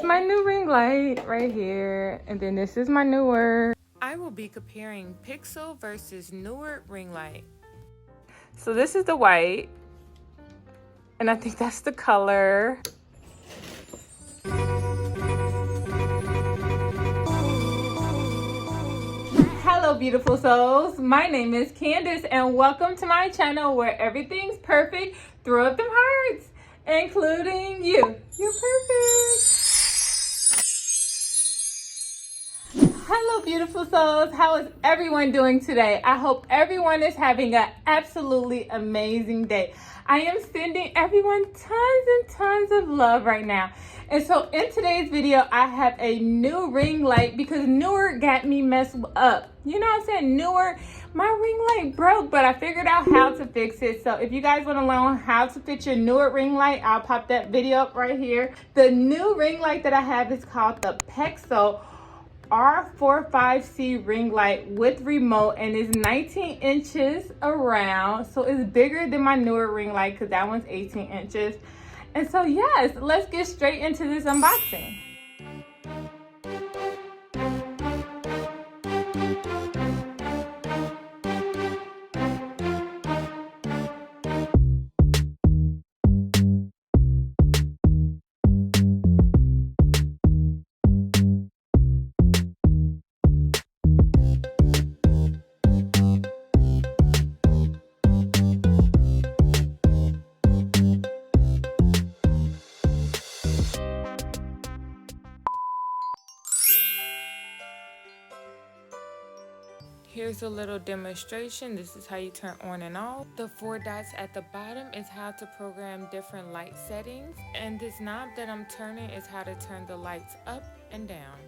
my new ring light right here. And then this is my Neewer. I will be comparing Pixel versus Neewer ring light. So this is the white. And I think that's the color. Hello beautiful souls, my name is Candace and welcome to my channel where everything's perfect. Throw up them hearts, including you. You're perfect. Hello beautiful souls, how is everyone doing today? I hope everyone is having an absolutely amazing day. I am sending everyone tons and tons of love right now. And so in today's video, I have a new ring light because Neewer got me messed up. You know what I'm saying? Neewer, my ring light broke, but I figured out how to fix it. So if you guys want to learn how to fix your Neewer ring light, I'll pop that video up right here. The new ring light that I have is called the Pixel R45C ring light with remote, and it's 19 inches around, so it's bigger than my Neewer ring light because that one's 18 inches. And so yes, let's get straight into this unboxing. Here's a little demonstration. This is how you turn on and off. The 4 dots at the bottom is how to program different light settings. And this knob that I'm turning is how to turn the lights up and down.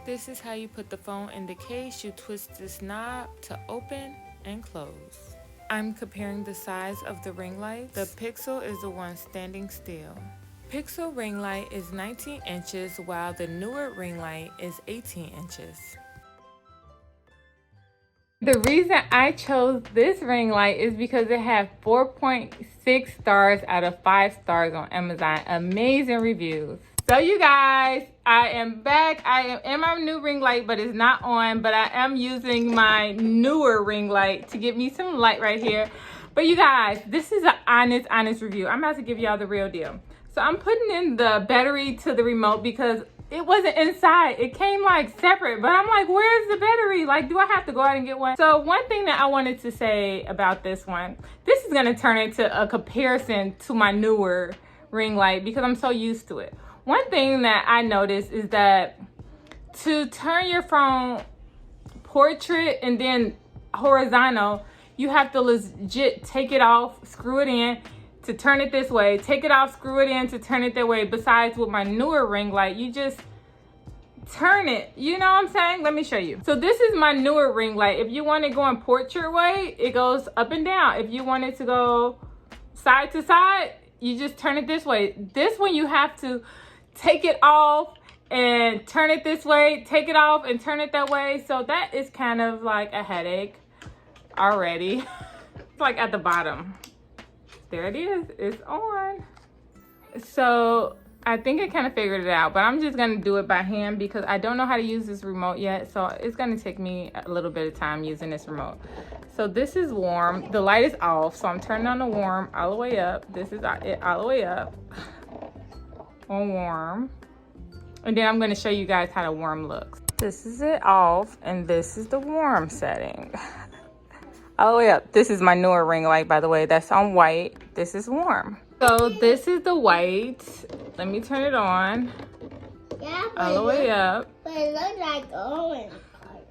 This is how you put the phone in the case. You twist this knob to open and close. I'm comparing the size of the ring lights. The Pixel is the one standing still. Pixel ring light is 19 inches while the Neewer ring light is 18 inches. The reason I chose this ring light is because it had 4.6 stars out of 5 stars on Amazon. Amazing reviews. So you guys, I am back. I am in my new ring light, but it's not on. But I am using my Neewer ring light to give me some light right here. But you guys, this is an honest review. I'm about to give y'all the real deal. So I'm putting in the battery to the remote because it wasn't inside. It came like separate, but I'm like, where's the battery? Like, do I have to go out and get one? So one thing that I wanted to say about this one, this is gonna turn into a comparison to my Neewer ring light because I'm so used to it. One thing that I noticed is that to turn your phone portrait and then horizontal, you have to legit take it off, screw it in, to turn it this way, take it off, screw it in to turn it that way. Besides with my Neewer ring light, you just turn it, you know what I'm saying? Let me show you. So this is my Neewer ring light. If you want it going portrait way, it goes up and down. If you want it to go side to side, you just turn it this way. This one you have to take it off and turn it this way, take it off and turn it that way. So that is kind of like a headache already. It's like at the bottom. There it is, it's on. So I think I kind of figured it out, but I'm just gonna do it by hand because I don't know how to use this remote yet. So it's gonna take me a little bit of time using this remote. So this is warm, the light is off. So I'm turning on the warm all the way up. This is it all the way up on warm. And then I'm gonna show you guys how the warm looks. This is it off and this is the warm setting. All the way up. This is my Neewer ring light, by the way. That's on white. This is warm. So this is the white. Let me turn it on. Yeah, all the way up. But it looks like orange color.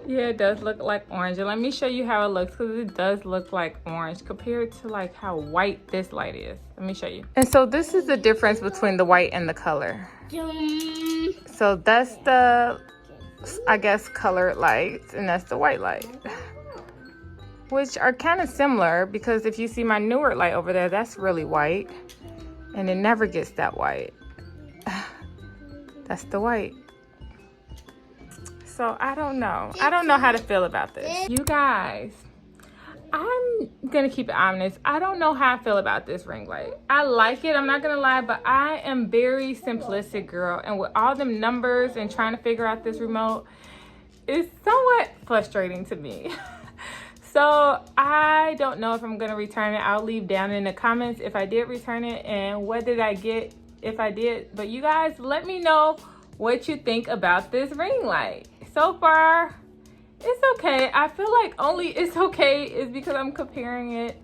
Yeah, it does look like orange. And let me show you how it looks because it does look like orange compared to like how white this light is. Let me show you. And so this is the difference between the white and the color. So that's the, I guess, colored lights, and that's the white light, which are kind of similar because if you see my Neewer light over there, that's really white and it never gets that white. That's the white. So I don't know how to feel about this. You guys, I'm gonna keep it honest. I don't know how I feel about this ring light. I like it, I'm not gonna lie, but I am very simplistic girl. And with all them numbers and trying to figure out this remote, it's somewhat frustrating to me. So I don't know if I'm gonna return it. I'll leave down in the comments if I did return it and what did I get if I did. But you guys, let me know what you think about this ring light. So far, it's okay. I feel like only it's okay is because I'm comparing it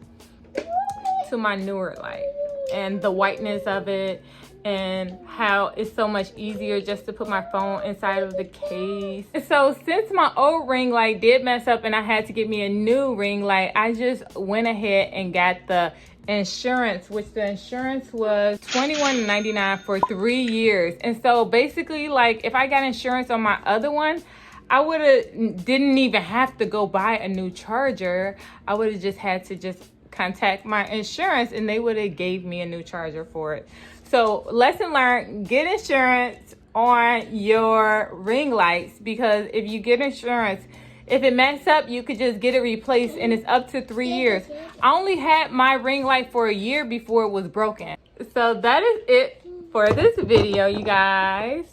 to my Neewer light and the whiteness of it and how it's so much easier just to put my phone inside of the case. So since my old ring light did mess up and I had to get me a new ring light, I just went ahead and got the insurance, which the insurance was $21.99 for 3 years. And so basically, like, if I got insurance on my other one, I would have didn't even have to go buy a new charger. I would have just had to just contact my insurance and they would have gave me a new charger for it. So lesson learned, get insurance on your ring lights, because if you get insurance, if it messes up, you could just get it replaced and it's up to 3 years. I only had my ring light for a year before it was broken. So that is it for this video, you guys.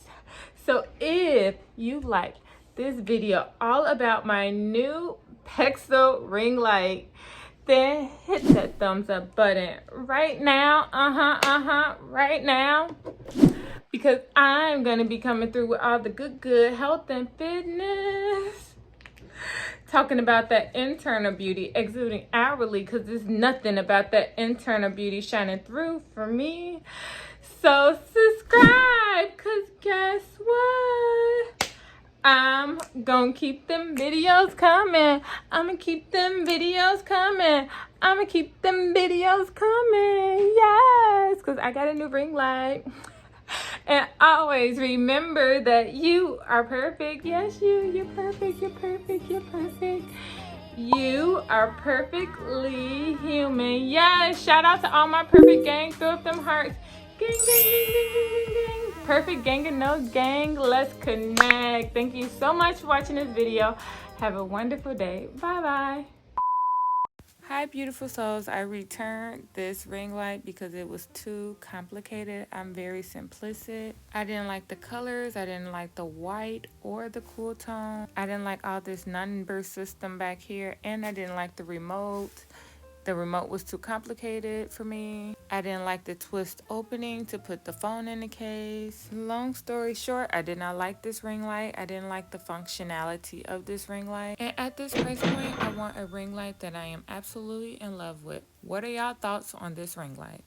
So if you like this video all about my new Pixel ring light, then hit that thumbs up button right now. Right now. Because I'm going to be coming through with all the good health and fitness. Talking about that internal beauty exuding outwardly, because there's nothing about that internal beauty shining through for me. So subscribe, because guess what? I'm gonna keep them videos coming. I'm gonna keep them videos coming. I'm gonna keep them videos coming. Yes, because I got a new ring light. And always remember that you are perfect. Yes, you're perfect. You're perfect. You're perfect. You are perfectly human. Yes, shout out to all my perfect gang. Throw up them hearts. Gang, gang, gang, gang, gang, gang. Perfect gang and no gang. Let's connect. Thank you so much for watching this video. Have a wonderful day. Bye-bye. Hi beautiful souls, I returned this ring light because it was too complicated. I'm very simplistic. I didn't like the colors, I didn't like the white or the cool tone. I didn't like all this number system back here, and I didn't like the remote. The remote was too complicated for me. I didn't like the twist opening to put the phone in the case. Long story short, I did not like this ring light. I didn't like the functionality of this ring light. And at this price point, I want a ring light that I am absolutely in love with. What are y'all thoughts on this ring light?